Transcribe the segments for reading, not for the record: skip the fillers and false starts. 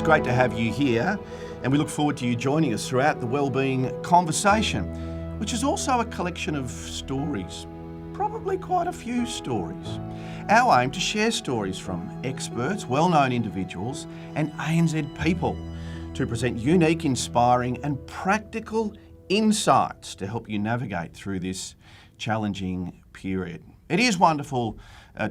great to have you here, and we look forward to you joining us throughout the Wellbeing Conversation, which is also a collection of stories, probably quite a few stories. Our aim to share stories from experts, well-known individuals and ANZ people to present unique, inspiring and practical insights to help you navigate through this challenging period. It is wonderful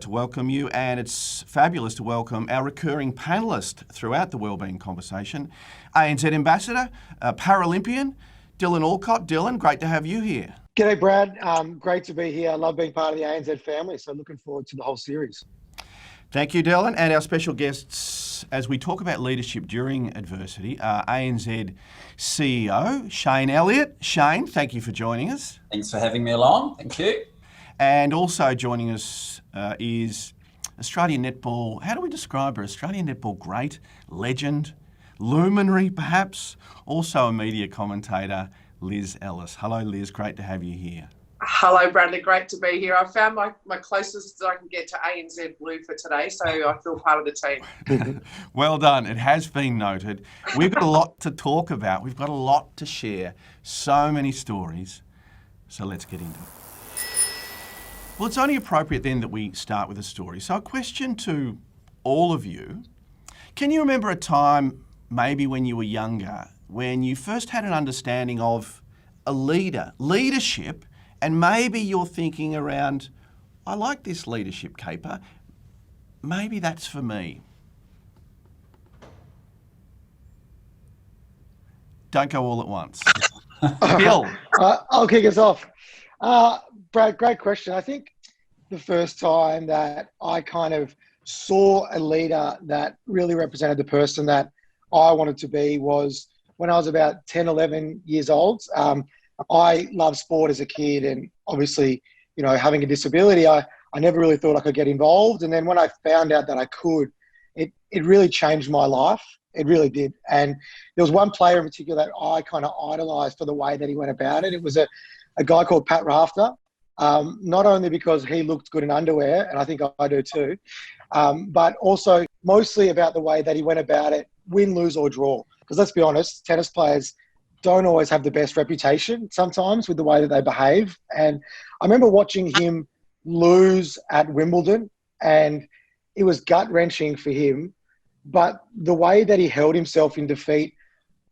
to welcome you, and it's fabulous to welcome our recurring panellist throughout the Wellbeing Conversation, ANZ Ambassador, Paralympian, Dylan Alcott. Dylan, great to have you here. G'day, Brad. Great to be here. I love being part of the ANZ family, so looking forward to the whole series. Thank you, Dylan. And our special guests, as we talk about leadership during adversity, are ANZ CEO, Shayne Elliott. Shayne, thank you for joining us. Thanks for having me along. Thank you. And also joining us is Australian netball, how do we describe her? Australian netball great, legend, luminary perhaps, also a media commentator, Liz Ellis. Hello Liz, great to have you here. Hello Bradley, great to be here. I found my closest that I can get to ANZ Blue for today, so I feel part of the team. Well done, it has been noted. We've got a lot to talk about, we've got a lot to share, so many stories, so let's get into it. Well, it's only appropriate then that we start with a story. So a question to all of you. Can you remember a time, maybe when you were younger, when you first had an understanding of a leadership, and maybe you're thinking around, I like this leadership caper, maybe that's for me. Don't go all at once. Bill. I'll kick us off. Brad, great question. I think the first time that I kind of saw a leader that really represented the person that I wanted to be was when I was about 10, 11 years old. I loved sport as a kid, and obviously, you know, having a disability, I never really thought I could get involved. And then when I found out that I could, it really changed my life. It really did. And there was one player in particular that I kind of idolized for the way that he went about it. It was a guy called Pat Rafter. Not only because he looked good in underwear, and I think I do too, but also mostly about the way that he went about it, win, lose or draw. Because let's be honest, tennis players don't always have the best reputation sometimes with the way that they behave. And I remember watching him lose at Wimbledon, and it was gut-wrenching for him. But the way that he held himself in defeat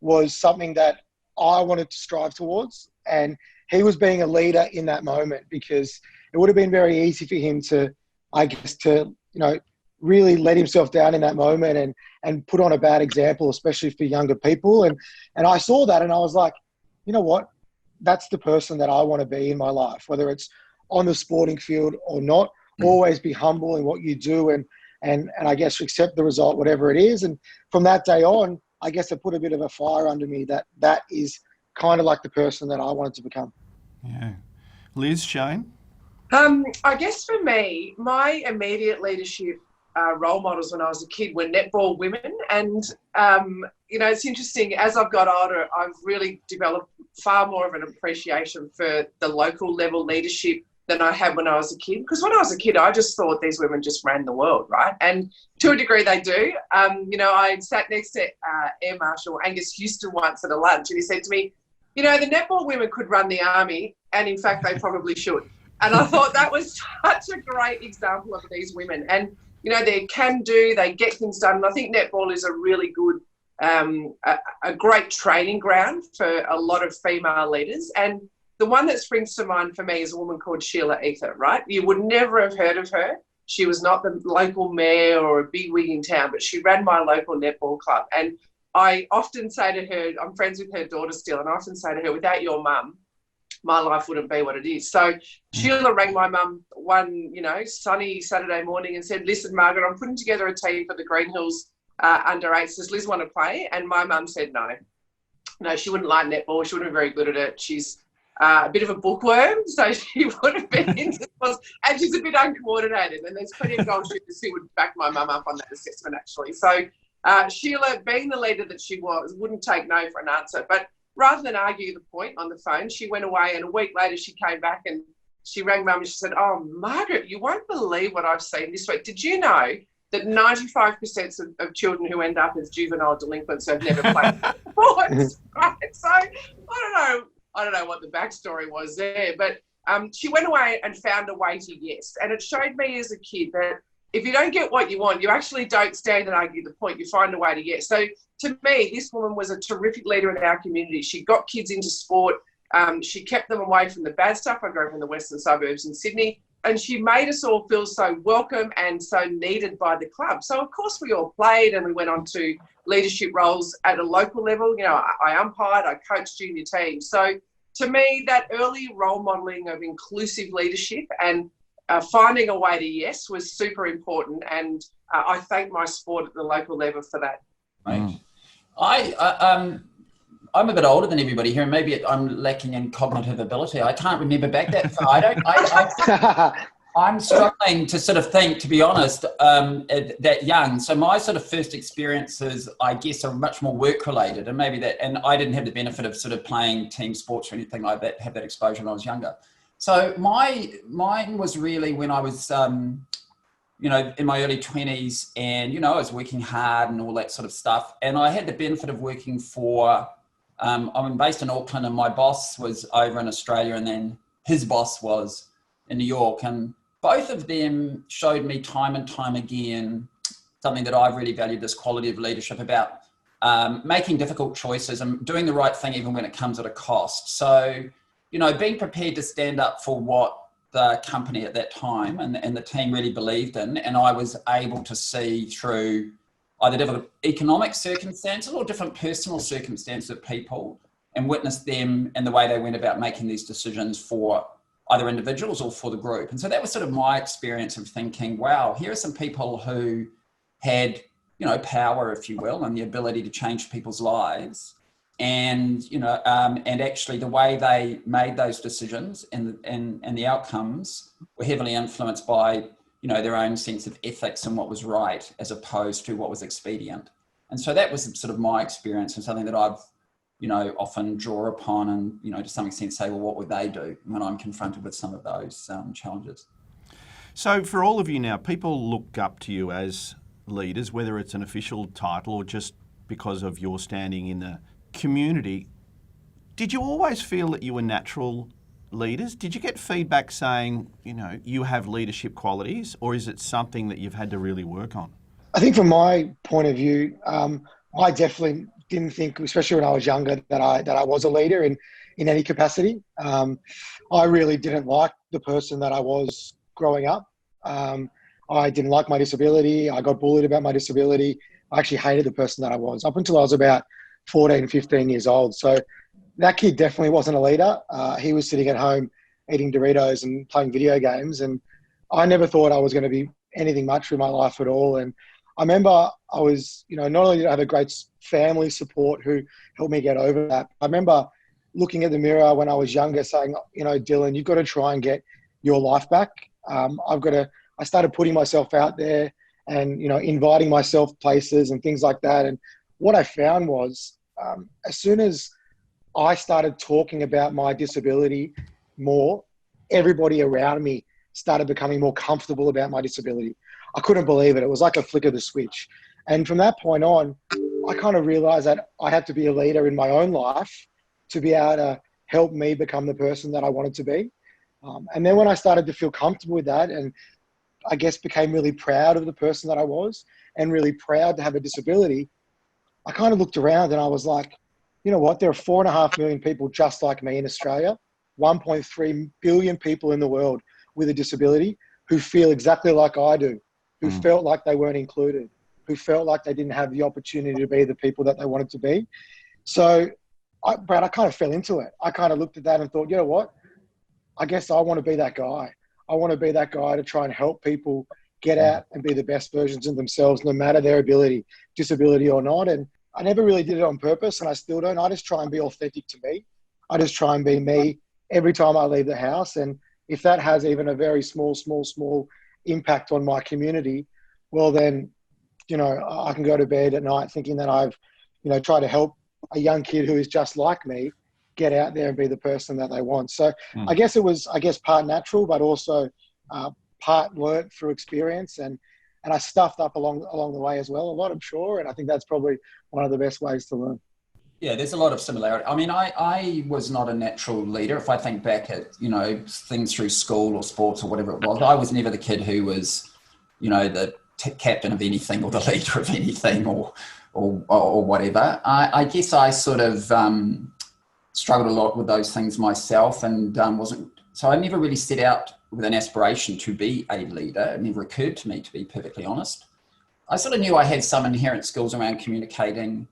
was something that I wanted to strive towards. And he was being a leader in that moment, because it would have been very easy for him to, really let himself down in that moment and put on a bad example, especially for younger people. And I saw that and I was like, you know what? That's the person that I want to be in my life, whether it's on the sporting field or not. Always be humble in what you do and I guess accept the result, whatever it is. And from that day on, I guess it put a bit of a fire under me that is kind of like the person that I wanted to become. Yeah. Liz, Shayne? I guess for me, my immediate leadership role models when I was a kid were netball women. And, it's interesting, as I've got older, I've really developed far more of an appreciation for the local level leadership than I had when I was a kid. Because when I was a kid, I just thought these women just ran the world, right? And to a degree they do. I sat next to Air Marshal Angus Houston once at a lunch, and he said to me, the netball women could run the army, and in fact, they probably should. And I thought that was such a great example of these women. And, they can do, they get things done. And I think netball is a really good, a great training ground for a lot of female leaders. And the one that springs to mind for me is a woman called Sheila Ether, right? You would never have heard of her. She was not the local mayor or a bigwig in town, but she ran my local netball club. And I often say to her, I'm friends with her daughter still, and I often say to her, without your mum, my life wouldn't be what it is. So Sheila rang my mum one, sunny Saturday morning and said, listen, Margaret, I'm putting together a team for the Green Hills under-8s. Does Liz want to play? And my mum said no. No, she wouldn't like netball. She wouldn't be very good at it. She's a bit of a bookworm, so she would have been into sports, and she's a bit uncoordinated. And there's plenty of goal shooters who would back my mum up on that assessment, actually. So Sheila, being the leader that she was, wouldn't take no for an answer. But rather than argue the point on the phone, she went away, and a week later she came back and she rang mum and she said, oh, Margaret, you won't believe what I've seen this week. Did you know that 95% of children who end up as juvenile delinquents have never played sports. Right? So I don't know what the backstory was there, but she went away and found a way to yes. And it showed me as a kid that if you don't get what you want, you actually don't stand and argue the point. You find a way to yes. So to me, this woman was a terrific leader in our community. She got kids into sport. She kept them away from the bad stuff. I grew up in the western suburbs in Sydney. And she made us all feel so welcome and so needed by the club. So, of course, we all played and we went on to leadership roles at a local level. You know, I umpired, I coached junior teams. So, to me, that early role modelling of inclusive leadership and finding a way to yes was super important. And I thank my sport at the local level for that. Right. I'm a bit older than everybody here, and maybe I'm lacking in cognitive ability. I can't remember back that far. I'm struggling to sort of think, to be honest, that young. So my sort of first experiences, I guess, are much more work-related, and maybe that. And I didn't have the benefit of sort of playing team sports or anything like that. Have that exposure when I was younger. So mine was really when I was, you know, in my early 20s, and you know, I was working hard and all that sort of stuff. And I had the benefit of working for. I'm based in Auckland, and my boss was over in Australia, and then his boss was in New York. And both of them showed me time and time again something that I've really valued, this quality of leadership about making difficult choices and doing the right thing even when it comes at a cost. So, you know, being prepared to stand up for what the company at that time and the team really believed in. And I was able to see through either different economic circumstances or different personal circumstances of people and witness them and the way they went about making these decisions for either individuals or for the group. And so that was sort of my experience of thinking, wow, here are some people who had, you know, power, if you will, and the ability to change people's lives. And, you know, and actually the way they made those decisions and the outcomes were heavily influenced by, you know, their own sense of ethics and what was right as opposed to what was expedient. And so that was sort of my experience and something that I've, you know, often draw upon and, you know, to some extent say, well, what would they do when I'm confronted with some of those challenges? So for all of you now, people look up to you as leaders, whether it's an official title or just because of your standing in the community. Did you always feel that you were natural leaders? Did you get feedback saying, you know, you have leadership qualities, or is it something that you've had to really work on? I think from my point of view, I definitely didn't think, especially when I was younger, that I was a leader in any capacity. I really didn't like the person that I was growing up. I didn't like my disability. I got bullied about my disability. I actually hated the person that I was up until I was about 14, 15 years old. So that kid definitely wasn't a leader. He was sitting at home eating Doritos and playing video games. And I never thought I was going to be anything much with my life at all. And I remember I was, you know, not only did I have a great family support who helped me get over that, I remember looking at the mirror when I was younger saying, you know, Dylan, you've got to try and get your life back. I started putting myself out there and, you know, inviting myself places and things like that. And what I found was as soon as I started talking about my disability more, everybody around me started becoming more comfortable about my disability. I couldn't believe it. It was like a flick of the switch. And from that point on, I kind of realized that I had to be a leader in my own life to be able to help me become the person that I wanted to be. And then when I started to feel comfortable with that and I guess became really proud of the person that I was and really proud to have a disability, I kind of looked around and I was like, you know what, there are 4.5 million people just like me in Australia, 1.3 billion people in the world with a disability who feel exactly like I do, who felt like they weren't included, who felt like they didn't have the opportunity to be the people that they wanted to be. So, Brad, I kind of fell into it. I kind of looked at that and thought, you know what, I guess I want to be that guy. I want to be that guy to try and help people get out and be the best versions of themselves, no matter their ability, disability or not. And I never really did it on purpose, and I still don't. I just try and be authentic to me. I just try and be me every time I leave the house. And if that has even a very small impact on my community, well then, you know, I can go to bed at night thinking that I've, you know, tried to help a young kid who is just like me get out there and be the person that they want. So I guess it was, part natural, but also part learnt through experience. And and I stuffed up along the way as well a lot, I'm sure. And I think that's probably one of the best ways to learn. Yeah, there's a lot of similarity. I mean, I was not a natural leader. If I think back at, things through school or sports or whatever it was, I was never the kid who was, the captain of anything or the leader of anything or whatever. I guess I sort of struggled a lot with those things myself, and so I never really set out with an aspiration to be a leader. It never occurred to me, to be perfectly honest. I sort of knew I had some inherent skills around communicating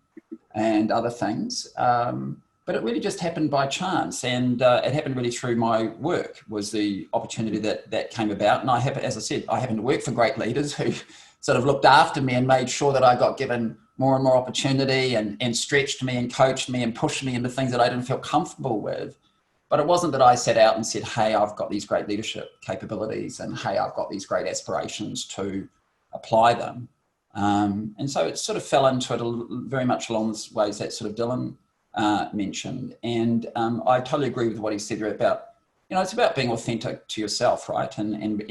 and other things, but it really just happened by chance, and it happened really through my work was the opportunity that came about. And as I said, I happened to work for great leaders who sort of looked after me and made sure that I got given more and more opportunity and stretched me and coached me and pushed me into things that I didn't feel comfortable with. But it wasn't that I set out and said, hey, I've got these great leadership capabilities, and hey, I've got these great aspirations to apply them. And so it sort of fell into it very much along the ways that sort of Dylan mentioned. And I totally agree with what he said there about, it's about being authentic to yourself, right? And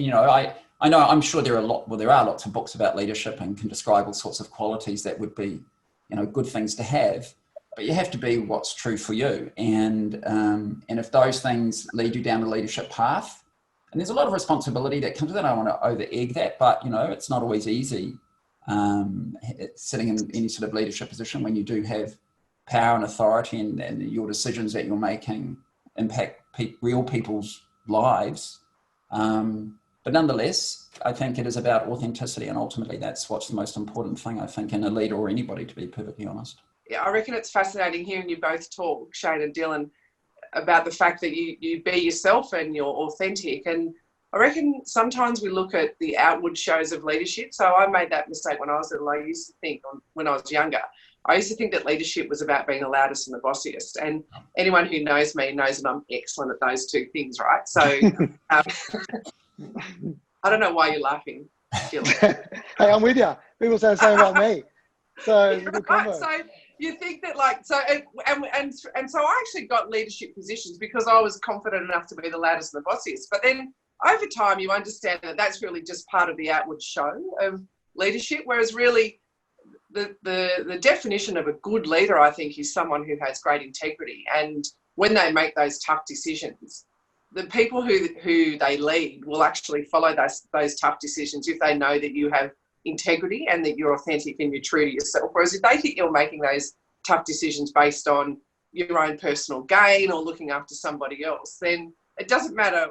I know, I'm sure there are lots of books about leadership and can describe all sorts of qualities that would be, good things to have, but you have to be what's true for you. And if those things lead you down the leadership path, and there's a lot of responsibility that comes with it, I don't want to over egg that, but it's not always easy sitting in any sort of leadership position when you do have power and authority, and your decisions that you're making impact real people's lives. But nonetheless, I think it is about authenticity, and ultimately that's what's the most important thing, I think, in a leader or anybody, to be perfectly honest. Yeah, I reckon it's fascinating hearing you both talk, Shayne and Dylan, about the fact that you be yourself and you're authentic. And I reckon sometimes we look at the outward shows of leadership. So I made that mistake when I was little. I used to think, when I was younger, I used to think that leadership was about being the loudest and the bossiest. And anyone who knows me knows that I'm excellent at those two things, right? So I don't know why you're laughing, Dylan. Hey, I'm with you. People say the same about me. So it's a good combo. So you think that so I actually got leadership positions because I was confident enough to be the loudest and the bossiest. But then over time, you understand that that's really just part of the outward show of leadership, whereas really the definition of a good leader, I think, is someone who has great integrity. And when they make those tough decisions, the people who they lead will actually follow those tough decisions if they know that you have integrity and that you're authentic and you're true to yourself. Whereas if they think you're making those tough decisions based on your own personal gain or looking after somebody else, then it doesn't matter,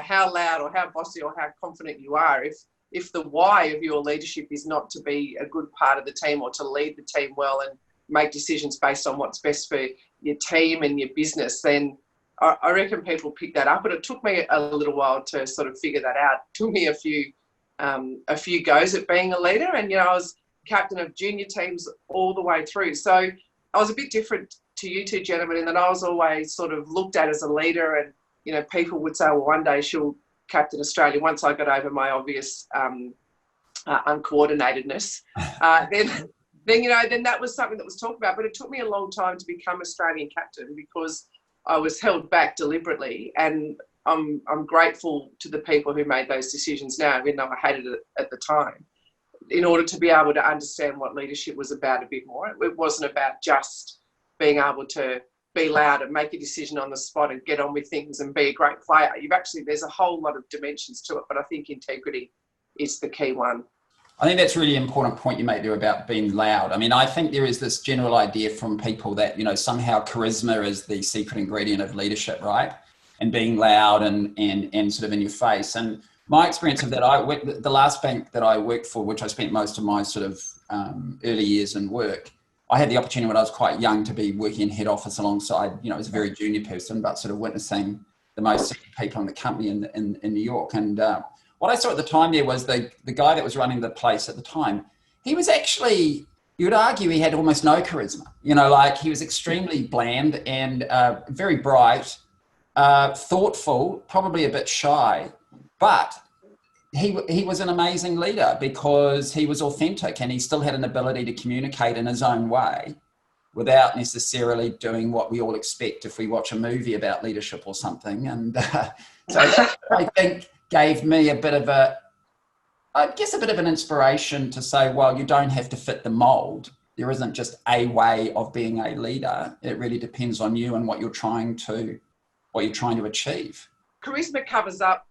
how loud or how bossy or how confident you are. If the why of your leadership is not to be a good part of the team or to lead the team well and make decisions based on what's best for your team and your business, then I reckon people pick that up. But it took me a little while to sort of figure that out. It took me a few goes at being a leader, and I was captain of junior teams all the way through. So I was a bit different to you two gentlemen in that I was always sort of looked at as a leader, and people would say, well, one day she'll captain Australia. Once I got over my obvious uncoordinatedness, then that was something that was talked about. But it took me a long time to become Australian captain because I was held back deliberately, and I'm grateful to the people who made those decisions now, even though I hated it at the time, in order to be able to understand what leadership was about a bit more. It wasn't about just being able to be loud and make a decision on the spot and get on with things and be a great player. There's a whole lot of dimensions to it, but I think integrity is the key one. I think that's a really important point you made there about being loud. I mean, I think there is this general idea from people that, somehow charisma is the secret ingredient of leadership, right? And being loud and sort of in your face. And my experience of that, the last bank that I worked for, which I spent most of my sort of early years in work, I had the opportunity when I was quite young to be working in head office alongside, as a very junior person, but sort of witnessing the most senior people in the company in New York. And what I saw at the time there was the guy that was running the place at the time, he was actually, you would argue he had almost no charisma. He was extremely bland and very bright, thoughtful, probably a bit shy, but he was an amazing leader because he was authentic and he still had an ability to communicate in his own way without necessarily doing what we all expect if we watch a movie about leadership or something. And so I think gave me a bit of I guess a bit of an inspiration to say, well, you don't have to fit the mold. There isn't just a way of being a leader. It really depends on you and what you're trying to achieve. Charisma covers up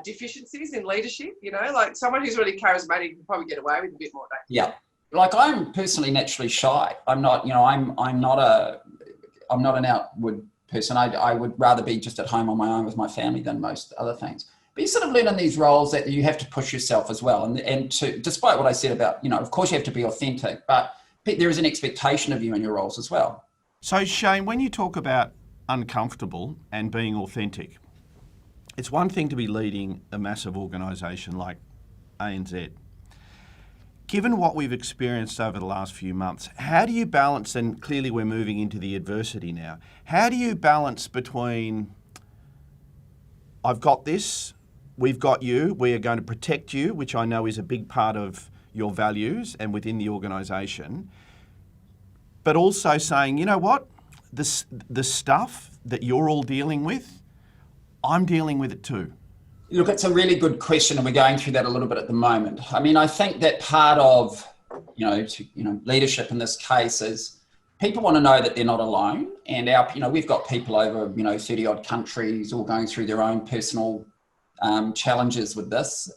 deficiencies in leadership, like someone who's really charismatic can probably get away with a bit more. Yeah. Like I'm personally naturally shy. I'm not, I'm not an outward person. I would rather be just at home on my own with my family than most other things. But you sort of learn in these roles that you have to push yourself as well. And to, despite what I said about, of course you have to be authentic, but there is an expectation of you in your roles as well. So Shayne, when you talk about uncomfortable and being authentic, it's one thing to be leading a massive organisation like ANZ. Given what we've experienced over the last few months, how do you balance, and clearly we're moving into the adversity now, how do you balance between, I've got this, we've got you, we are going to protect you, which I know is a big part of your values and within the organisation, but also saying, you know what, the stuff that you're all dealing with, I'm dealing with it too. Look, it's a really good question, and we're going through that a little bit at the moment. I mean, I think that part of, leadership in this case is people want to know that they're not alone, and we've got people over, 30 odd countries all going through their own personal challenges with this,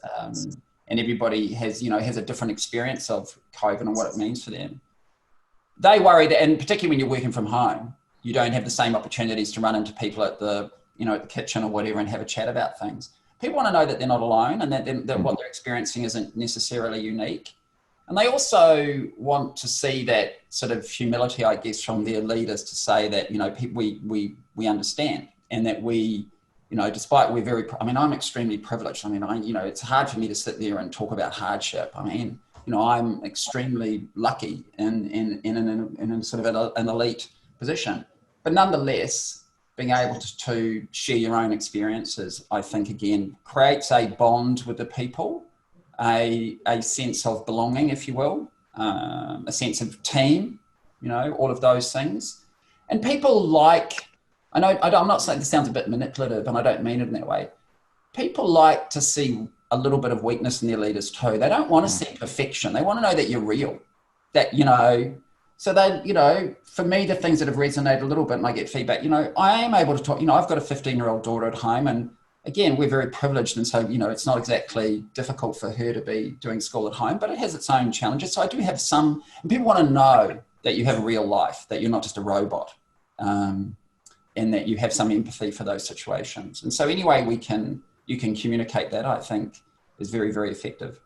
and everybody has a different experience of COVID and what it means for them. They worry that, and particularly when you're working from home, you don't have the same opportunities to run into people at the kitchen or whatever and have a chat about things. People want to know that they're not alone and that what they're experiencing isn't necessarily unique. And they also want to see that sort of humility, I guess, from their leaders to say that, we understand, and that we, despite I'm extremely privileged. It's hard for me to sit there and talk about hardship. I'm extremely lucky in sort of an elite position, but nonetheless, being able to share your own experiences, I think, again, creates a bond with the people, a sense of belonging, if you will, a sense of team, all of those things. And people I'm not saying this sounds a bit manipulative, and I don't mean it in that way. People like to see a little bit of weakness in their leaders too. They don't want to see perfection. They want to know that you're real, that, so they, for me, the things that have resonated a little bit, and I get feedback, I am able to talk, I've got a 15-year-old daughter at home, and again, we're very privileged. And so, it's not exactly difficult for her to be doing school at home, but it has its own challenges. So I do have some, and people want to know that you have a real life, that you're not just a robot, and that you have some empathy for those situations. And so any way you can communicate that, I think, is very, very effective.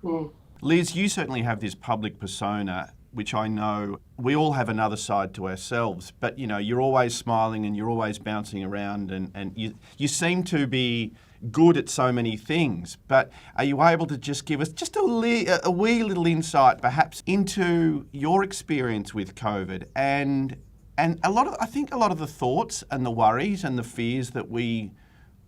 Mm. Liz, you certainly have this public persona, which I know we all have another side to ourselves, but you're always smiling and you're always bouncing around, and you seem to be good at so many things. But are you able to just give us just a wee little insight perhaps into your experience with COVID and a lot of the thoughts and the worries and the fears that we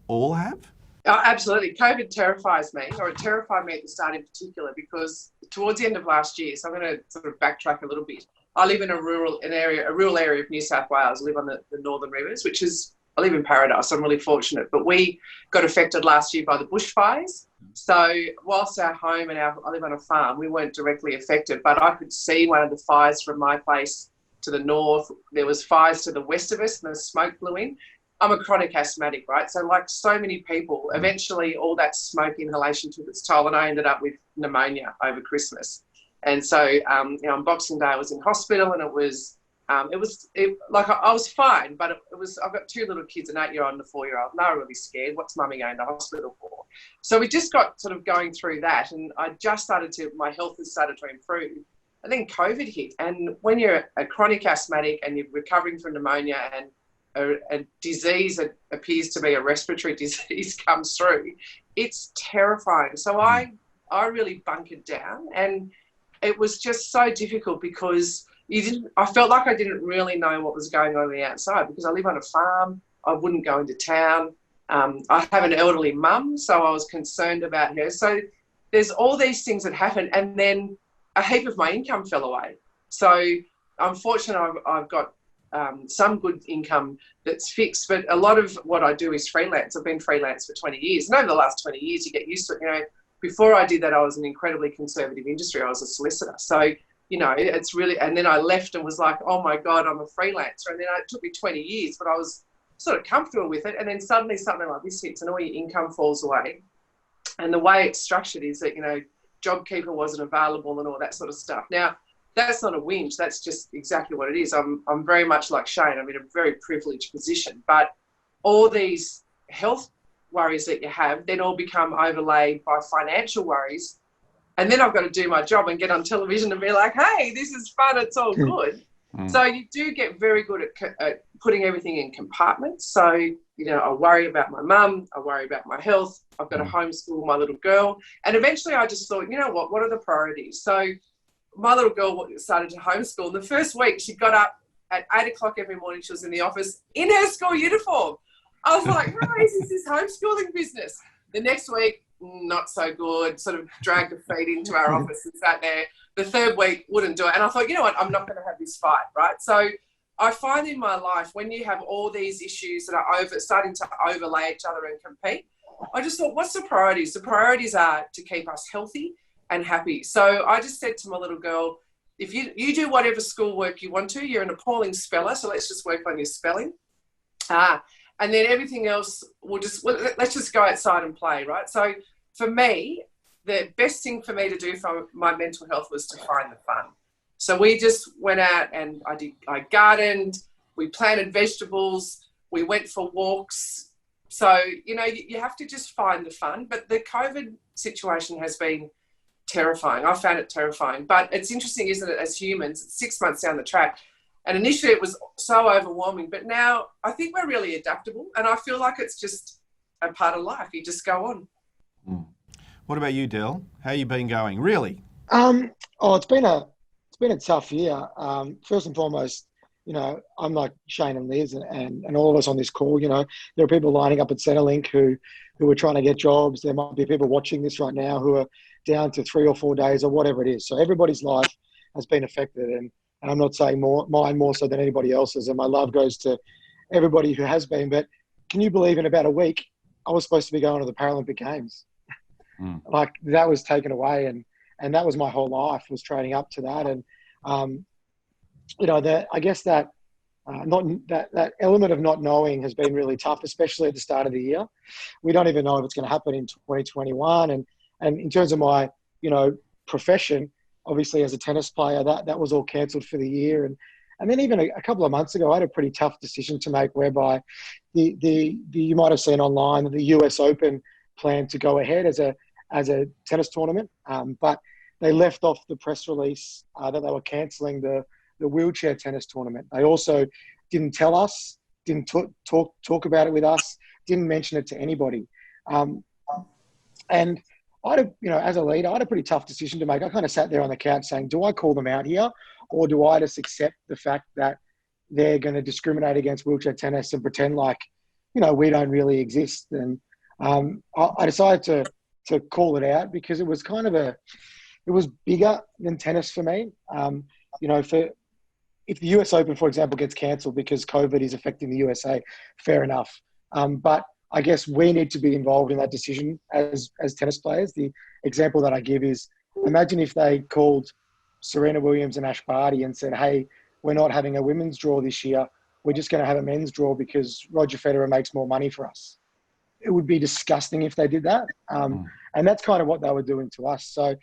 all have? Oh, absolutely. COVID terrifies me, or it terrified me at the start in particular, because towards the end of last year, so I'm going to sort of backtrack a little bit. I live in a rural area of New South Wales. I live on the Northern Rivers, I live in Paradise. I'm really fortunate. But we got affected last year by the bushfires. So whilst our home and I live on a farm, we weren't directly affected, but I could see one of the fires from my place to the north. There was fires to the west of us and the smoke blew in. I'm a chronic asthmatic, right? So like so many people, eventually all that smoke inhalation took its toll, and I ended up with pneumonia over Christmas. And so, on Boxing Day, I was in hospital, and I was fine, but I've got two little kids, an 8-year-old and a 4-year-old, and they were really scared. What's mummy going to hospital for? So we just got sort of going through that, and my health has started to improve. And then COVID hit. And when you're a chronic asthmatic and you're recovering from pneumonia and a disease that appears to be a respiratory disease comes through, it's terrifying. So I really bunkered down, and it was just so difficult because I felt like I didn't really know what was going on the outside, because I live on a farm. I wouldn't go into town. I have an elderly mum, so I was concerned about her. So there's all these things that happened, and then a heap of my income fell away. So I'm fortunate I've got some good income that's fixed, but a lot of what I do is freelance. I've been freelance for 20 years. And over the last 20 years, you get used to it. before I did that, I was in an incredibly conservative industry. I was a solicitor. So, you know, it's really, and then I left and was like, oh my God, I'm a freelancer. And then it took me 20 years, but I was sort of comfortable with it. And then suddenly something like this hits and all your income falls away. And the way it's structured is that, you know, JobKeeper wasn't available and all that sort of stuff. Now, that's not a whinge. That's just exactly what it is. I'm very much like Shayne. I'm in a very privileged position. But all these health worries that you have then all become overlaid by financial worries. And then I've got to do my job and get on television and be like, hey, this is fun. It's all good. So you do get very good at putting everything in compartments. So, you know, I worry about my mum. I worry about my health. I've got to homeschool my little girl. And eventually I just thought, you know what are the priorities? So my little girl started to homeschool. The first week she got up at 8 o'clock every morning. She was in the office in her school uniform. I was like, what is this homeschooling business? The next week, not so good, sort of dragged her feet into our office and sat there. The third week, wouldn't do it. And I thought, you know what, I'm not going to have this fight, right? So I find in my life, when you have all these issues that are starting to overlay each other and compete, I just thought, what's the priorities? The priorities are to keep us healthy and happy. So I just said to my little girl, if you do whatever schoolwork you want to, you're an appalling speller, so let's just work on your spelling. And then everything else, let's just go outside and play, right? So for me, the best thing for me to do for my mental health was to find the fun. So we just went out and I gardened, we planted vegetables, we went for walks. So, you know, you have to just find the fun. But the COVID situation has been terrifying. I found it terrifying. But it's interesting, isn't it, as humans, it's 6 months down the track. And initially it was so overwhelming, but now I think we're really adaptable, and I feel like it's just a part of life. You just go on. What about you, Del? How you been going? Really? It's been a tough year. First and foremost, you know, I'm like Shayne and Liz and all of us on this call. You know, there are people lining up at Centrelink who are trying to get jobs. There might be people watching this right now who are down to 3 or 4 days or whatever it is. So everybody's life has been affected, and I'm not saying mine more so than anybody else's, and my love goes to everybody who has been. But can you believe in about a week, I was supposed to be going to the Paralympic Games. Like, that was taken away, and that was my whole life, was training up to that. And, you know, I guess that element of not knowing has been really tough, especially at the start of the year. We don't even know if it's going to happen in 2021. And in terms of my, you know, profession, obviously as a tennis player, that was all cancelled for the year. And then even a couple of months ago, I had a pretty tough decision to make, whereby you might have seen online that the US Open planned to go ahead as a tennis tournament, but they left off the press release that they were cancelling the wheelchair tennis tournament. They also didn't tell us, didn't talk about it with us, didn't mention it to anybody. And you know, as a leader, I had a pretty tough decision to make. I kind of sat there on the couch saying, do I call them out here, or do I just accept the fact that they're going to discriminate against wheelchair tennis and pretend like, you know, we don't really exist? And I decided to call it out, because it was kind of it was bigger than tennis for me. You know, if the US Open, for example, gets cancelled because COVID is affecting the USA, fair enough. But I guess we need to be involved in that decision as tennis players. The example that I give is, imagine if they called Serena Williams and Ash Barty and said, hey, we're not having a women's draw this year. We're just going to have a men's draw because Roger Federer makes more money for us. It would be disgusting if they did that. And that's kind of what they were doing to us. So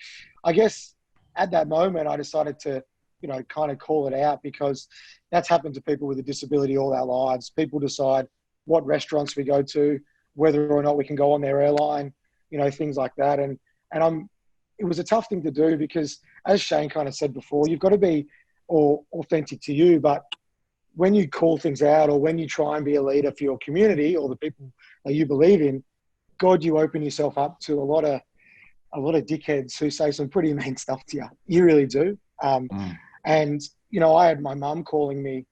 I guess at that moment, I decided to, you know, kind of call it out, because that's happened to people with a disability all our lives. People decide what restaurants we go to, whether or not we can go on their airline, you know, things like that. And it was a tough thing to do, because as Shayne kind of said before, you've got to be authentic to you. But when you call things out, or when you try and be a leader for your community or the people that you believe in, God, you open yourself up to a lot of dickheads who say some pretty mean stuff to you. You really do. And, you know, I had my mum calling me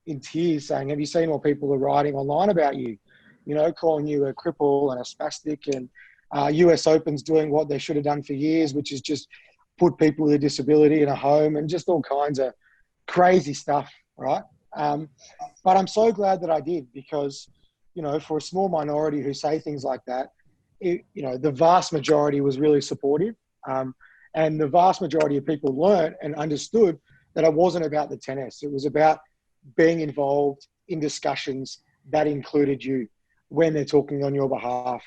in tears saying, have you seen what people are writing online about you? You know, calling you a cripple and a spastic, and US Open's doing what they should have done for years, which is just put people with a disability in a home, and just all kinds of crazy stuff, right? But I'm so glad that I did, because, you know, for a small minority who say things like that, the vast majority was really supportive. And the vast majority of people learned and understood that it wasn't about the tennis. It was about being involved in discussions that included you when they're talking on your behalf.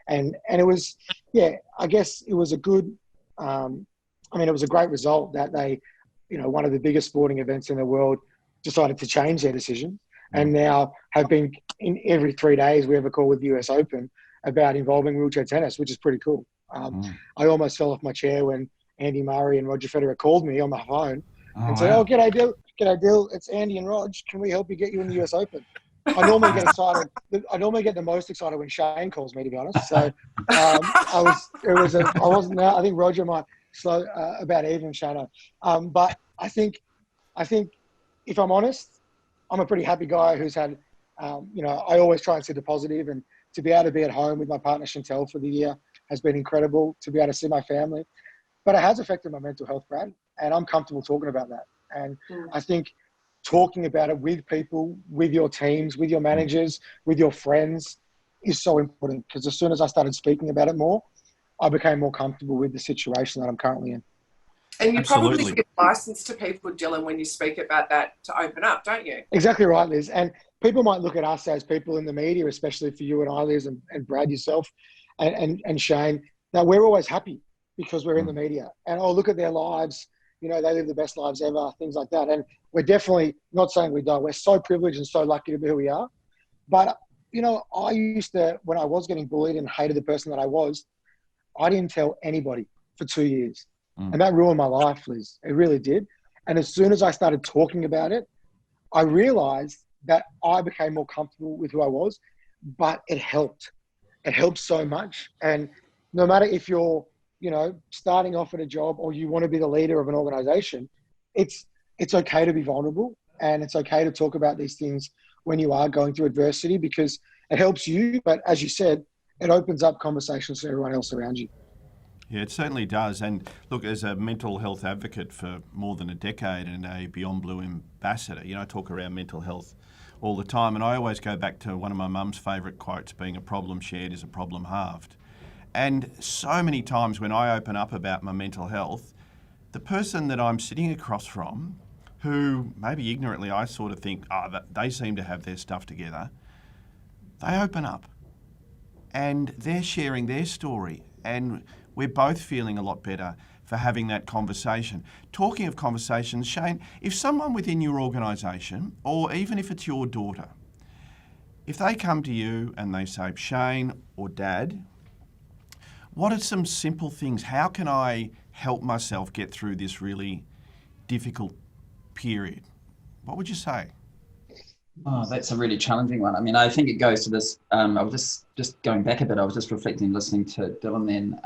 And it was, I guess it was a good, it was a great result that they, one of the biggest sporting events in the world decided to change their decision, and now have been in every 3 days we have a call with the US Open about involving wheelchair tennis, which is pretty cool. I almost fell off my chair when Andy Murray and Roger Federer called me on the phone and said, g'day Dill, it's Andy and Rog. Can we help you get you in the US Open? I normally get excited. I normally get the most excited when Shayne calls me, to be honest. So I wasn't there. I think Roger might slow about even Shayne. But I think if I'm honest, I'm a pretty happy guy who's had, I always try and see the positive, and to be able to be at home with my partner Chantel for the year has been incredible, to be able to see my family. But it has affected my mental health, Brad, and I'm comfortable talking about that. And I think talking about it with people, with your teams, with your managers, with your friends is so important, because as soon as I started speaking about it more, I became more comfortable with the situation that I'm currently in. And you probably give license to people, Dylan, when you speak about that to open up, don't you? Exactly right, Liz. And people might look at us as people in the media, especially for you and I, Liz, and Brad, yourself, and Shayne, that we're always happy because we're in the media. And look at their lives. They live the best lives ever, things like that. And we're definitely not saying we don't. We're so privileged and so lucky to be who we are. But, I used to, when I was getting bullied and hated the person that I was, I didn't tell anybody for 2 years. And that ruined my life, Liz. It really did. And as soon as I started talking about it, I realized that I became more comfortable with who I was, but it helped. It helped so much. And no matter if you're, starting off at a job or you want to be the leader of an organization, it's okay to be vulnerable, and it's okay to talk about these things when you are going through adversity, because it helps you. But as you said, it opens up conversations to everyone else around you. Yeah, it certainly does. And look, as a mental health advocate for more than a decade and a Beyond Blue ambassador, I talk around mental health all the time. And I always go back to one of my mum's favourite quotes, being a problem shared is a problem halved. And so many times when I open up about my mental health, the person that I'm sitting across from, who maybe ignorantly I sort of think, they seem to have their stuff together, they open up and they're sharing their story. And we're both feeling a lot better for having that conversation. Talking of conversations, Shayne, if someone within your organisation, or even if it's your daughter, if they come to you and they say, Shayne or Dad, what are some simple things? How can I help myself get through this really difficult period? What would you say? Oh, that's a really challenging one. I mean, I think it goes to this, I was just going back a bit, I was just reflecting, listening to Dylan then.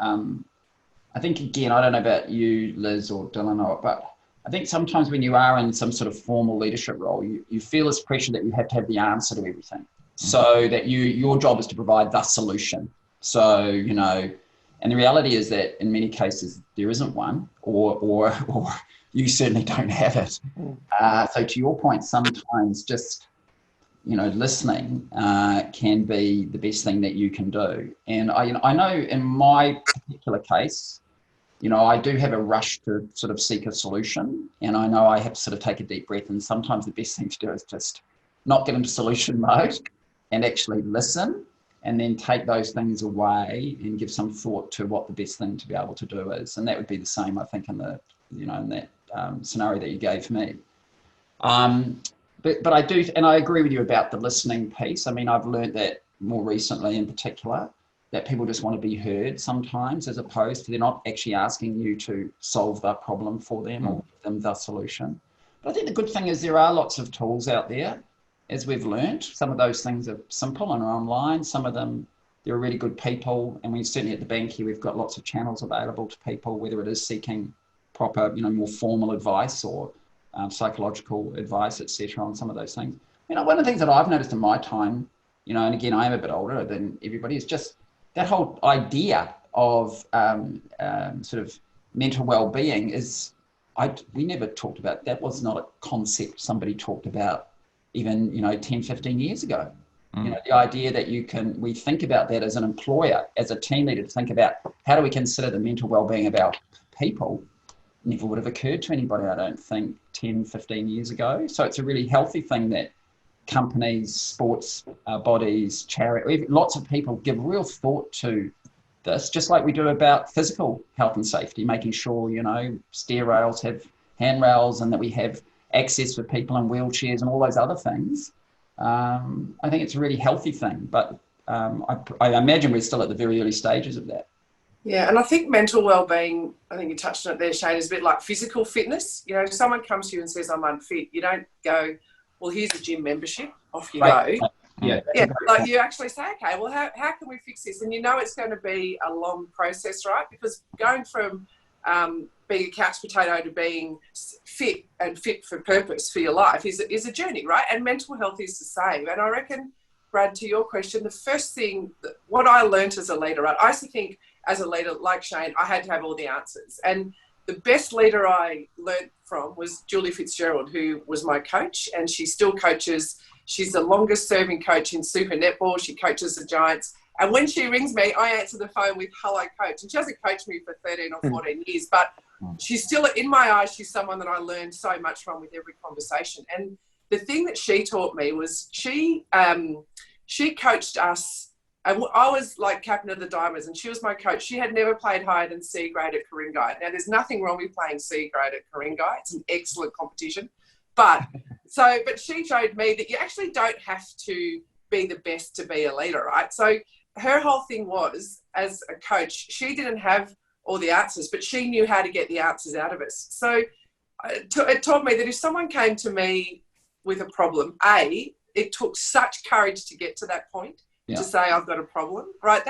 I think, again, I don't know about you, Liz, or Dylan, but I think sometimes when you are in some sort of formal leadership role, you feel this pressure that you have to have the answer to everything. So that your job is to provide the solution. So, and the reality is that in many cases there isn't one, or you certainly don't have it. So to your point, sometimes just listening can be the best thing that you can do. And I know in my particular case, I do have a rush to sort of seek a solution, and I know I have to sort of take a deep breath, and sometimes the best thing to do is just not get into solution mode and actually listen, and then take those things away and give some thought to what the best thing to be able to do is. And that would be the same, I think, in the in that scenario that you gave me. But I do, and I agree with you about the listening piece. I mean, I've learned that more recently in particular, that people just want to be heard sometimes, as opposed to they're not actually asking you to solve the problem for them or give them the solution. But I think the good thing is there are lots of tools out there, as we've learned. Some of those things are simple and are online. Some of them, there are really good people. And we certainly at the bank here, we've got lots of channels available to people, whether it is seeking proper, more formal advice or psychological advice, etc. on some of those things. One of the things that I've noticed in my time, and again, I am a bit older than everybody, is just that whole idea of sort of mental well-being is, we never talked about, that was not a concept somebody talked about even, 10, 15 years ago. You know, the idea that we think about that as an employer, as a team leader, to think about how do we consider the mental well-being of our people, never would have occurred to anybody, I don't think, 10, 15 years ago. So it's a really healthy thing that companies, sports bodies, charity, lots of people give real thought to this, just like we do about physical health and safety, making sure, you know, stair rails have handrails and that we have access for people in wheelchairs and all those other things. I think it's a really healthy thing, but I imagine we're still at the very early stages of that. Yeah, and I think mental well-being, I think you touched on it there, Shayne, is a bit like physical fitness. You know, if someone comes to you and says, I'm unfit, you don't go, well, here's a gym membership, off you go. Yeah, like you actually say, okay, well, how can we fix this? And you know it's going to be a long process, right? Because going from being a couch potato to being fit and fit for purpose for your life is a journey, right? And mental health is the same. And I reckon, Brad, to your question, the first thing, what I learned as a leader, right? I used to think as a leader, like Shayne, I had to have all the answers. And the best leader I learned from was Julie Fitzgerald, who was my coach, and she still coaches. She's the longest serving coach in Super Netball. She coaches the Giants. And when she rings me, I answer the phone with, hello, coach. And she hasn't coached me for 13 or 14 years, but she's still, in my eyes, she's someone that I learned so much from with every conversation. And the thing that she taught me was she coached us. And I was like captain of the Diamonds and she was my coach. She had never played higher than C grade at Ku-ring-gai. Now, there's nothing wrong with playing C grade at Ku-ring-gai. It's an excellent competition. But she showed me that you actually don't have to be the best to be a leader, right? So her whole thing was, as a coach, she didn't have all the answers, but she knew how to get the answers out of us. So it taught me that if someone came to me with a problem, it took such courage to get to that point. To say I've got a problem, right?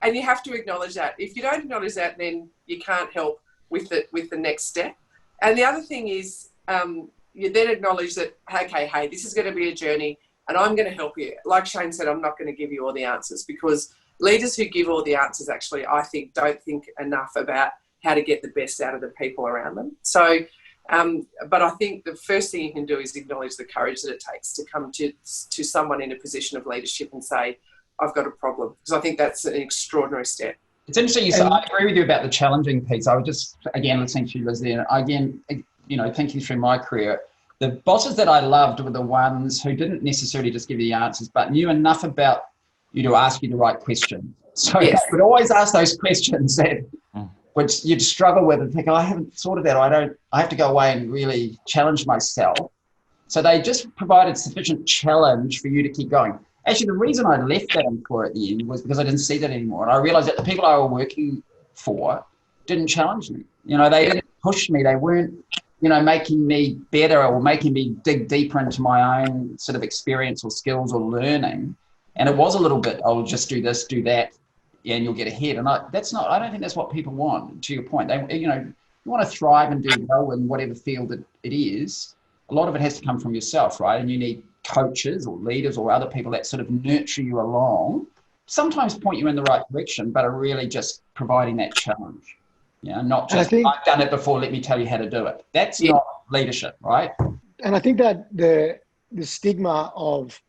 And you have to acknowledge that. If you don't acknowledge that, then you can't help with the next step. And the other thing is, you then acknowledge that, okay, hey, this is going to be a journey, and I'm going to help you. Like Shayne said, I'm not going to give you all the answers, because leaders who give all the answers actually, I think, don't think enough about how to get the best out of the people around them. So, but I think the first thing you can do is acknowledge the courage that it takes to come to someone in a position of leadership and say, I've got a problem, because I think that's an extraordinary step. It's interesting you say, I agree with you about the challenging piece. I was just, again, listening to you, Liz, there, and again, you know, thinking through my career, the bosses that I loved were the ones who didn't necessarily just give you the answers, but knew enough about you to ask you the right question. So yes. I would always ask those questions that, which you'd struggle with and think, oh, I haven't thought of that. I have to go away and really challenge myself. So they just provided sufficient challenge for you to keep going. Actually, the reason I left that employer at the end was because I didn't see that anymore. And I realized that the people I was working for didn't challenge me. You know, they didn't push me. They weren't, you know, making me better or making me dig deeper into my own sort of experience or skills or learning. And it was a little bit, oh, just do this, do that, and you'll get ahead. And I don't think that's what people want, to your point. They, you know, you want to thrive and do well in whatever field it is. A lot of it has to come from yourself, right? And you need coaches or leaders or other people that sort of nurture you along, sometimes point you in the right direction, but are really just providing that challenge. Yeah, not just, I've done it before, let me tell you how to do it. That's not leadership, right? And I think that the stigma of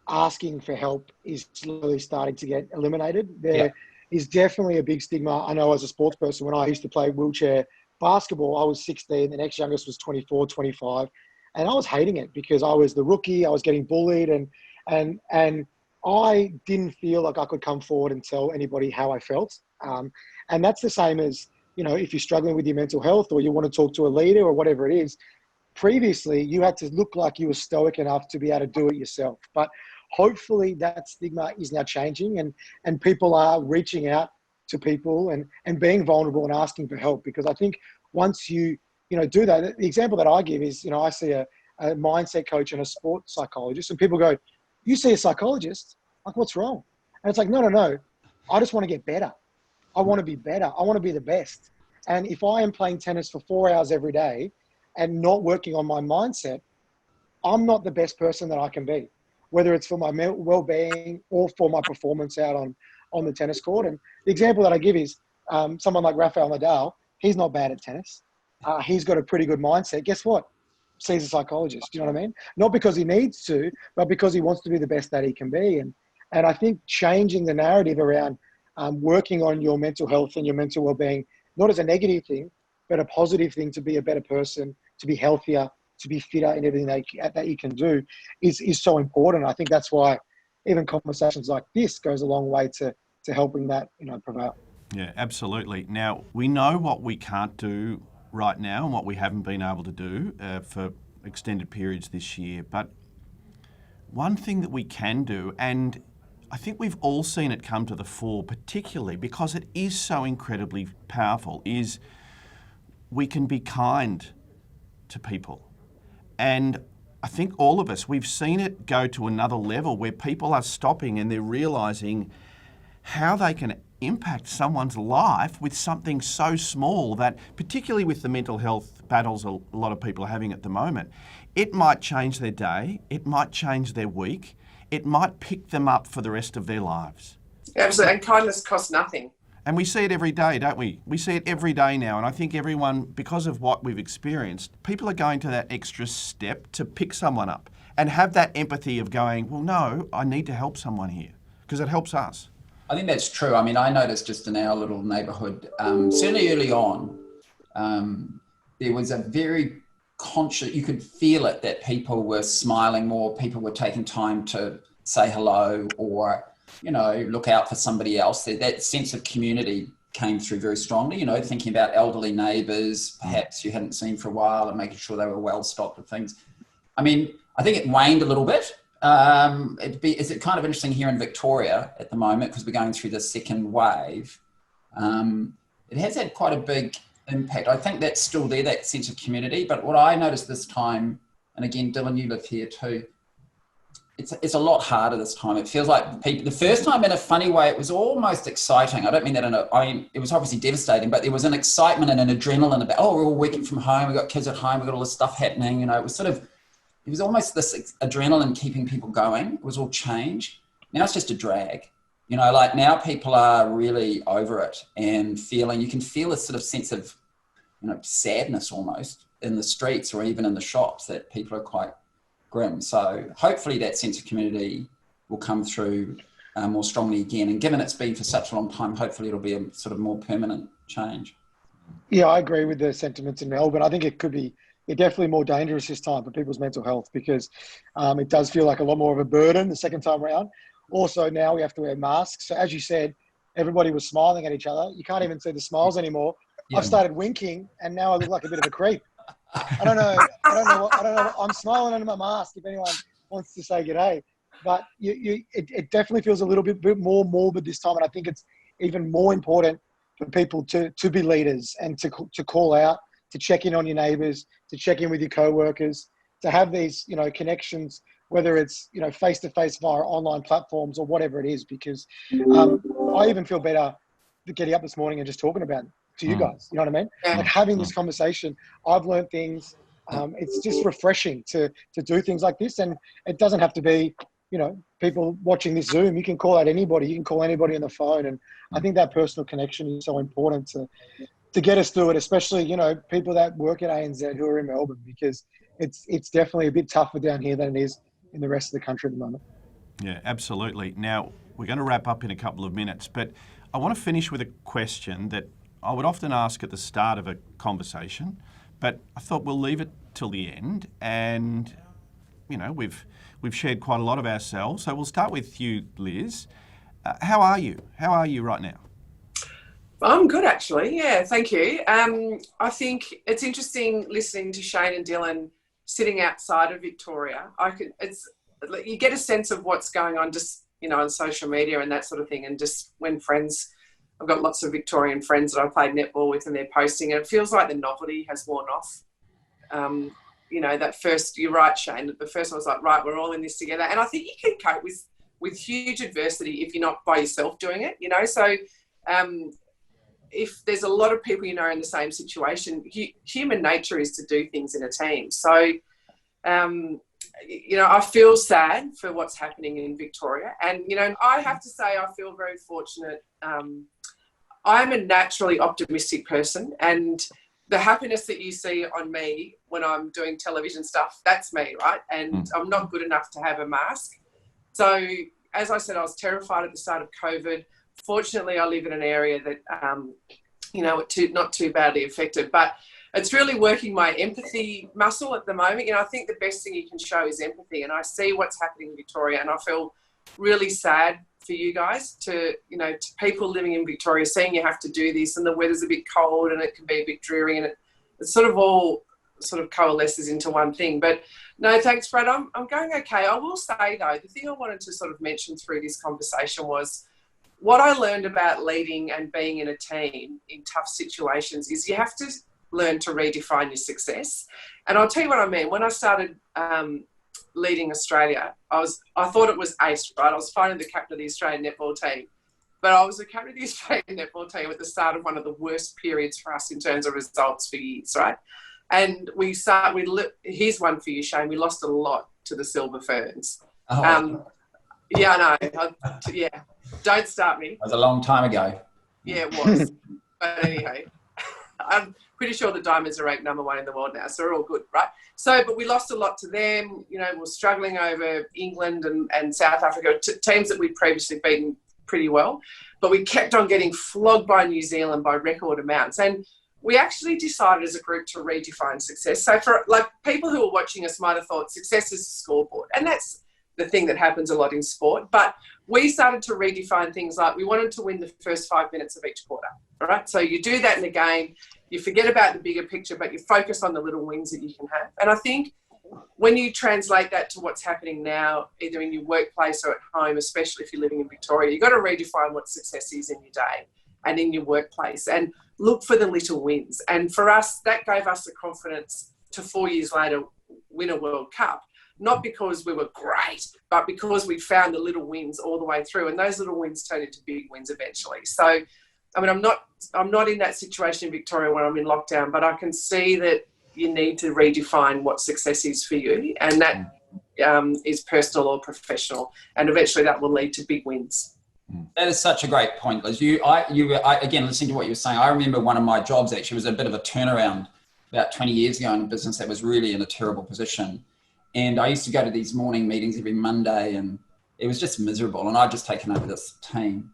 asking for help is slowly starting to get eliminated. There is definitely a big stigma. I know as a sports person, when I used to play wheelchair basketball, I was 16, the next youngest was 24, 25. And I was hating it because I was the rookie, I was getting bullied, and I didn't feel like I could come forward and tell anybody how I felt. And that's the same as, you know, if you're struggling with your mental health or you want to talk to a leader or whatever it is, previously you had to look like you were stoic enough to be able to do it yourself. But hopefully that stigma is now changing and people are reaching out to people and being vulnerable and asking for help. Because I think once you do that, the example that I give is, you know, I see a mindset coach and a sports psychologist, and people go, you see a psychologist? Like, what's wrong? And it's like, no. I just want to get better. I want to be better. I want to be the best. And if I am playing tennis for 4 hours every day and not working on my mindset, I'm not the best person that I can be, whether it's for my well-being or for my performance out on the tennis court. And the example that I give is someone like Rafael Nadal. He's not bad at tennis. He's got a pretty good mindset. Guess what? sees a psychologist. Do you know what I mean? Not because he needs to, but because he wants to be the best that he can be. And I think changing the narrative around working on your mental health and your mental well-being, not as a negative thing, but a positive thing to be a better person, to be healthier, to be fitter in everything that you can do is so important. I think that's why even conversations like this goes a long way to helping that, prevail. Yeah, absolutely. Now, we know what we can't do right now and what we haven't been able to do for extended periods this year. But one thing that we can do, and I think we've all seen it come to the fore, particularly because it is so incredibly powerful, is we can be kind to people. And I think all of us, we've seen it go to another level where people are stopping and they're realising how they can impact someone's life with something so small that, particularly with the mental health battles a lot of people are having at the moment, it might change their day, it might change their week, it might pick them up for the rest of their lives. Absolutely, and kindness costs nothing. And we see it every day, don't we? We see it every day now. And I think everyone, because of what we've experienced, people are going to that extra step to pick someone up and have that empathy of going, well, no, I need to help someone here because it helps us. I think that's true. I mean, I noticed just in our little neighbourhood, certainly early on, there was a very conscious, you could feel it, that people were smiling more, people were taking time to say hello or, look out for somebody else. That sense of community came through very strongly, thinking about elderly neighbours, perhaps you hadn't seen for a while, and making sure they were well stocked with things. I mean, I think it waned a little bit. Is it kind of interesting here in Victoria at the moment, because we're going through the second wave. It has had quite a big impact. I think that's still there, that sense of community. But what I noticed this time, and again, Dylan, you live here too, it's a lot harder this time. It feels like people, the first time in a funny way, it was almost exciting. I don't mean that it was obviously devastating, but there was an excitement and an adrenaline about, we're all working from home, we've got kids at home, we've got all this stuff happening. It was almost this adrenaline keeping people going. It was all change. Now it's just a drag. Like now people are really over it and you can feel a sort of sense of, sadness almost in the streets or even in the shops, that people are quite grim. So hopefully that sense of community will come through more strongly again. And given it's been for such a long time, hopefully it'll be a sort of more permanent change. Yeah, I agree with the sentiments in Melbourne. I think it could be definitely more dangerous this time for people's mental health, because it does feel like a lot more of a burden the second time around. Also, now we have to wear masks. So as you said, everybody was smiling at each other. You can't even see the smiles anymore. Yeah. I've started winking and now I look like a bit of a creep. I don't know. I'm smiling under my mask if anyone wants to say g'day. But it definitely feels a little bit more morbid this time. And I think it's even more important for people to be leaders and to call out, to check in on your neighbours, to check in with your co-workers, to have these, connections, whether it's, face-to-face via online platforms or whatever it is, because I even feel better getting up this morning and just talking about it to you guys. You know what I mean? Like having this conversation, I've learned things. It's just refreshing to do things like this. And it doesn't have to be, people watching this Zoom. You can call out anybody. You can call anybody on the phone. And I think that personal connection is so important to get us through it, especially, people that work at ANZ who are in Melbourne, because it's definitely a bit tougher down here than it is in the rest of the country at the moment. Yeah, absolutely. Now, we're going to wrap up in a couple of minutes, but I want to finish with a question that I would often ask at the start of a conversation, but I thought we'll leave it till the end. And, we've shared quite a lot of ourselves. So we'll start with you, Liz. How are you? How are you right now? I'm good, actually. Yeah, thank you. I think it's interesting listening to Shayne and Dylan sitting outside of Victoria. You get a sense of what's going on just, on social media and that sort of thing. And just when I've got lots of Victorian friends that I played netball with and they're posting, and it feels like the novelty has worn off. That first, you're right, Shayne, the first one was like, right, we're all in this together. And I think you can cope with huge adversity if you're not by yourself doing it, So if there's a lot of people, in the same situation, human nature is to do things in a team. So, I feel sad for what's happening in Victoria. And, I have to say I feel very fortunate. I'm a naturally optimistic person, and the happiness that you see on me when I'm doing television stuff, that's me, right? And I'm not good enough to have a mask. So as I said, I was terrified at the start of COVID. Fortunately, I live in an area that, not too badly affected, but it's really working my empathy muscle at the moment. I think the best thing you can show is empathy. And I see what's happening in Victoria, and I feel really sad for you guys to people living in Victoria, seeing you have to do this, and the weather's a bit cold and it can be a bit dreary, and it sort of all sort of coalesces into one thing. But no, thanks, Brad. I'm going okay. I will say, though, the thing I wanted to sort of mention through this conversation was what I learned about leading and being in a team in tough situations is you have to learn to redefine your success. And I'll tell you what I mean. When I started leading Australia, I thought it was ace, right? I was finally the captain of the Australian netball team. But I was the captain of the Australian netball team at the start of one of the worst periods for us in terms of results for years, right? And here's one for you, Shayne. We lost a lot to the Silver Ferns. Oh. Yeah, I know. Yeah. Don't start me. It was a long time ago. Yeah, it was. But anyway, I'm pretty sure the Diamonds are ranked #1 in the world now, so we're all good, right? So, but we lost a lot to them. We're struggling over England and South Africa, teams that we'd previously beaten pretty well. But we kept on getting flogged by New Zealand by record amounts. And we actually decided as a group to redefine success. So for people who are watching us might have thought success is a scoreboard. And that's the thing that happens a lot in sport. But we started to redefine things like we wanted to win the first 5 minutes of each quarter, all right? So you do that in a game, you forget about the bigger picture, but you focus on the little wins that you can have. And I think when you translate that to what's happening now, either in your workplace or at home, especially if you're living in Victoria, you've got to redefine what success is in your day and in your workplace and look for the little wins. And for us, that gave us the confidence to 4 years later win a World Cup. Not because we were great, but because we found the little wins all the way through. And those little wins turned into big wins eventually. So, I mean, I'm not in that situation in Victoria when I'm in lockdown, but I can see that you need to redefine what success is for you. And that is personal or professional. And eventually that will lead to big wins. That is such a great point, Liz. Again, listening to what you were saying, I remember one of my jobs actually was a bit of a turnaround about 20 years ago in a business that was really in a terrible position. And I used to go to these morning meetings every Monday, and it was just miserable. And I'd just taken over this team.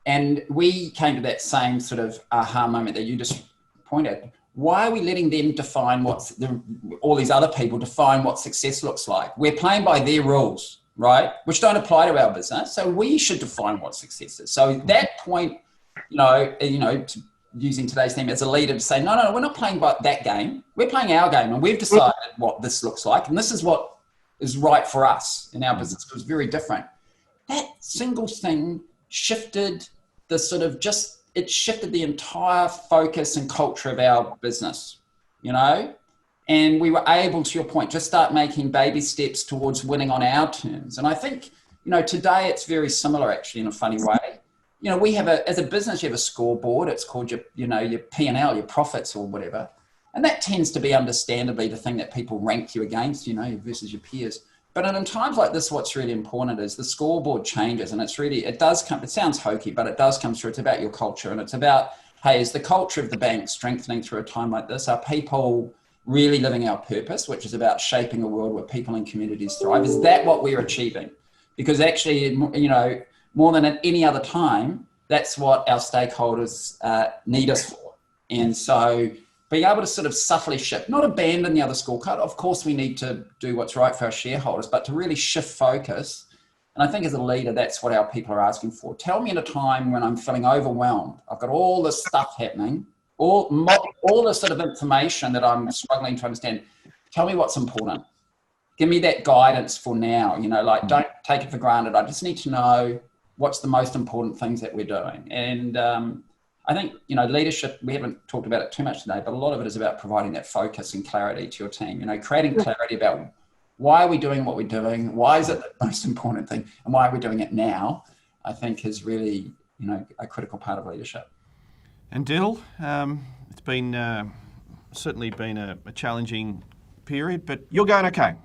And we came to that same sort of aha moment that you just pointed. Why are we letting them define all these other people define what success looks like? We're playing by their rules, right? Which don't apply to our business. So we should define what success is. So that point, using today's theme as a leader to say, no, we're not playing by that game. We're playing our game, and we've decided what this looks like. And this is what is right for us in our business. It was very different. That single thing shifted it shifted the entire focus and culture of our business, and we were able, to your point, just start making baby steps towards winning on our terms. And I think, today it's very similar actually in a funny way. We have as a business, you have a scoreboard. It's called your P&L, your profits or whatever. And that tends to be understandably the thing that people rank you against, versus your peers. But in times like this, what's really important is the scoreboard changes, and it sounds hokey, but it does come through. It's about your culture, and it's about, hey, is the culture of the bank strengthening through a time like this? Are people really living our purpose, which is about shaping a world where people and communities thrive? Is that what we're achieving? Because actually, more than at any other time, that's what our stakeholders need us for. And so being able to sort of subtly shift, not abandon the other scorecard. Of course, we need to do what's right for our shareholders, but to really shift focus. And I think as a leader, that's what our people are asking for. Tell me at a time when I'm feeling overwhelmed. I've got all this stuff happening, all the sort of information that I'm struggling to understand. Tell me what's important. Give me that guidance for now. Don't take it for granted. I just need to know what's the most important things that we're doing. And I think, leadership, we haven't talked about it too much today, but a lot of it is about providing that focus and clarity to your team, creating clarity about why are we doing what we're doing? Why is it the most important thing? And why are we doing it now? I think is really, a critical part of leadership. And Dill, it's been certainly been a challenging period, but you're going okay.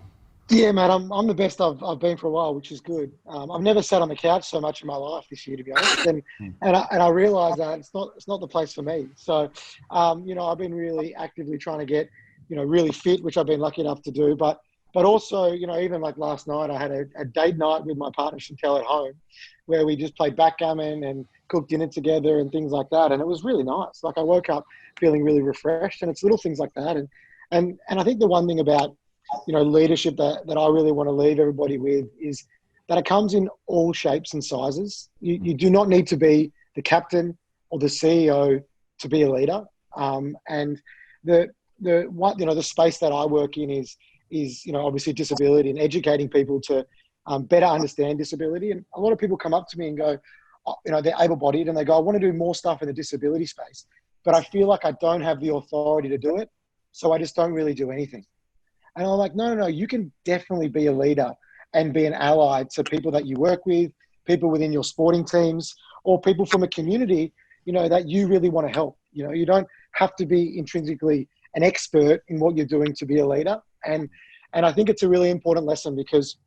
Yeah, mate, I'm the best I've been for a while, which is good. I've never sat on the couch so much in my life this year, to be honest, and I realised that it's not the place for me. So, I've been really actively trying to get, really fit, which I've been lucky enough to do. But also, even like last night, I had a date night with my partner Chantel at home, where we just played backgammon and cooked dinner together and things like that, and it was really nice. Like I woke up feeling really refreshed, and it's little things like that, and I think the one thing about leadership that I really want to leave everybody with is that it comes in all shapes and sizes. You do not need to be the captain or the CEO to be a leader. And the space that I work in is obviously disability and educating people to better understand disability. And a lot of people come up to me and go, they're able-bodied and they go, I want to do more stuff in the disability space, but I feel like I don't have the authority to do it. So I just don't really do anything. And I'm like, no, you can definitely be a leader and be an ally to people that you work with, people within your sporting teams, or people from a community, that you really want to help. You don't have to be intrinsically an expert in what you're doing to be a leader. And I think it's a really important lesson because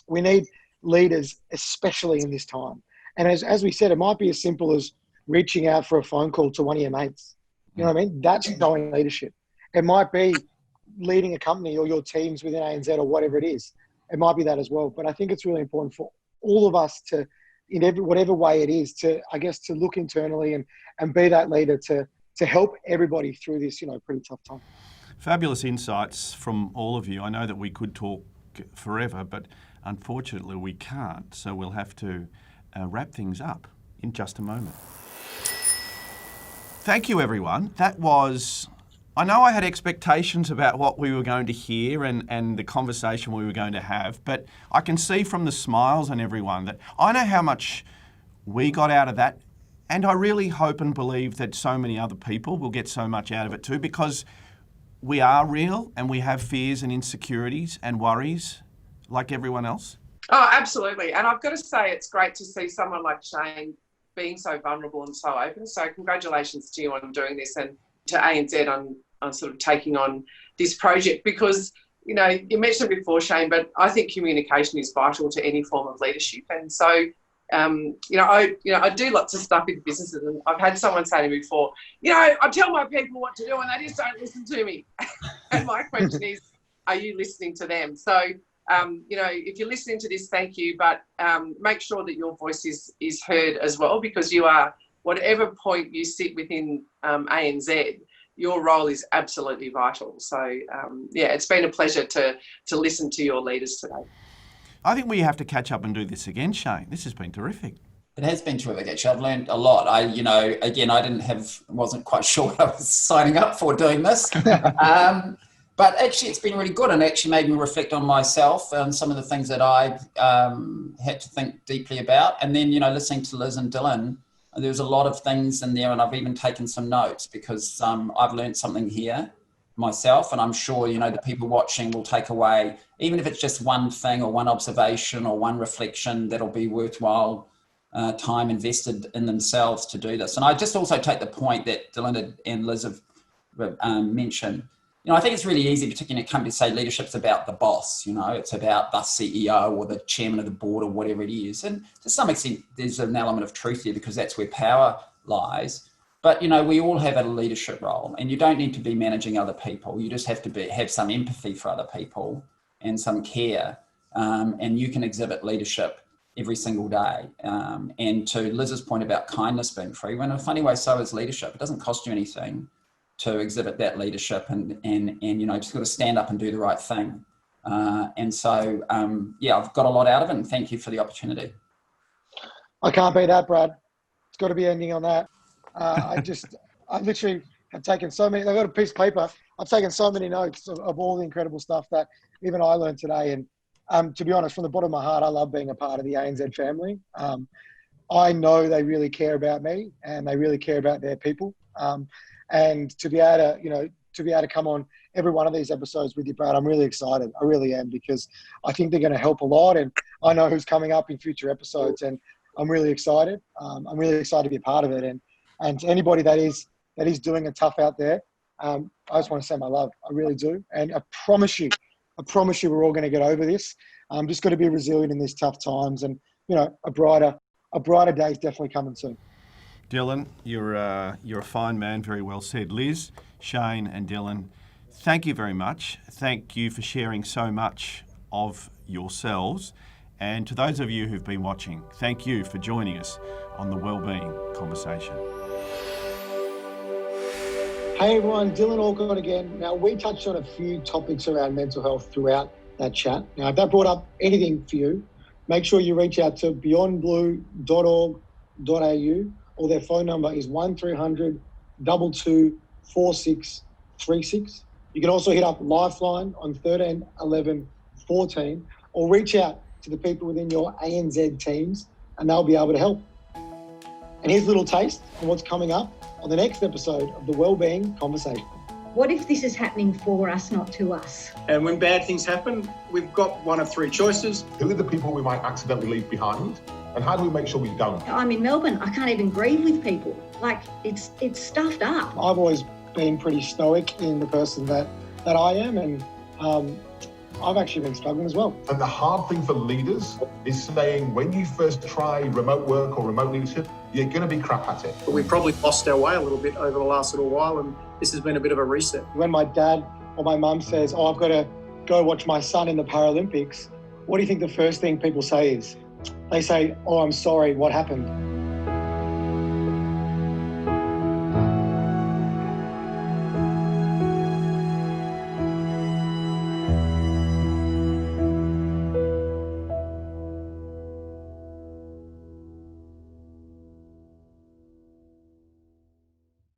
we need leaders, especially in this time. And as we said, it might be as simple as reaching out for a phone call to one of your mates. You know what I mean? That's showing leadership. It might be leading a company or your teams within ANZ or whatever it is. It might be that as well. But I think it's really important for all of us to, in whatever way it is, to look internally and be that leader to help everybody through this, pretty tough time. Fabulous insights from all of you. I know that we could talk forever, but unfortunately we can't. So we'll have to wrap things up in just a moment. Thank you, everyone. I know I had expectations about what we were going to hear and the conversation we were going to have, but I can see from the smiles on everyone that I know how much we got out of that, and I really hope and believe that so many other people will get so much out of it too, because we are real and we have fears and insecurities and worries like everyone else. Oh, absolutely. And I've got to say, it's great to see someone like Shayne being so vulnerable and so open. So congratulations to you on doing this, and to ANZ on sort of taking on this project, because, you mentioned it before, Shayne, but I think communication is vital to any form of leadership. And so, I do lots of stuff in businesses, and I've had someone say to me before, I tell my people what to do and they just don't listen to me. And my question is, are you listening to them? So, if you're listening to this, thank you, but make sure that your voice is heard as well, because you are, whatever point you sit within ANZ, your role is absolutely vital. So, it's been a pleasure to listen to your leaders today. I think we have to catch up and do this again, Shayne. This has been terrific. It has been terrific, actually. I've learned a lot. I wasn't quite sure what I was signing up for doing this. But actually, it's been really good, and actually made me reflect on myself and some of the things that I had to think deeply about. And then, listening to Liz and Dylan, there's a lot of things in there, and I've even taken some notes because I've learned something here myself, and I'm sure, the people watching will take away, even if it's just one thing or one observation or one reflection, that'll be worthwhile time invested in themselves to do this. And I just also take the point that Dylan and Liz have mentioned. I think it's really easy, particularly in a company, to say leadership's about the boss, it's about the CEO or the chairman of the board or whatever it is. And to some extent, there's an element of truth here because that's where power lies. But, we all have a leadership role, and you don't need to be managing other people. You just have to have some empathy for other people and some care. And you can exhibit leadership every single day. And to Liz's point about kindness being free, in a funny way, so is leadership. It doesn't cost you anything to exhibit that leadership and just got to stand up and do the right thing. So I've got a lot out of it, and thank you for the opportunity. I can't beat that, Brad. It's got to be ending on that. I literally have taken so many, I've got a piece of paper. I've taken so many notes of all the incredible stuff that even I learned today. And to be honest, from the bottom of my heart, I love being a part of the ANZ family. I know they really care about me and they really care about their people. And to be able to come on every one of these episodes with you, Brad, I'm really excited. I really am, because I think they're going to help a lot. And I know who's coming up in future episodes, and I'm really excited. I'm really excited to be a part of it. And to anybody that is doing it tough out there, I just want to say my love. I really do. And I promise you, I promise you we're all going to get over this. Just got to be resilient in these tough times, and a brighter day is definitely coming soon. Dylan, you're a fine man, very well said. Liz, Shayne and Dylan, thank you very much. Thank you for sharing so much of yourselves. And to those of you who've been watching, thank you for joining us on the Wellbeing Conversation. Hey everyone, Dylan Alcott again. Now, we touched on a few topics around mental health throughout that chat. Now, if that brought up anything for you, make sure you reach out to beyondblue.org.au, or their phone number is 1300 22 4636. You can also hit up Lifeline on 13 11 14, or reach out to the people within your ANZ teams and they'll be able to help. And here's a little taste of what's coming up on the next episode of the Wellbeing Conversation. What if this is happening for us, not to us? And when bad things happen, we've got one of three choices. Who are the people we might accidentally leave behind? And how do we make sure we don't? I'm in Melbourne. I can't even grieve with people. Like, it's stuffed up. I've always been pretty stoic in the person that I am, and I've actually been struggling as well. And the hard thing for leaders is saying when you first try remote work or remote leadership, you're going to be crap at it. But we've probably lost our way a little bit over the last little while, and this has been a bit of a reset. When my dad or my mum says, "Oh, I've got to go watch my son in the Paralympics," what do you think the first thing people say is? They say, "Oh, I'm sorry, what happened?"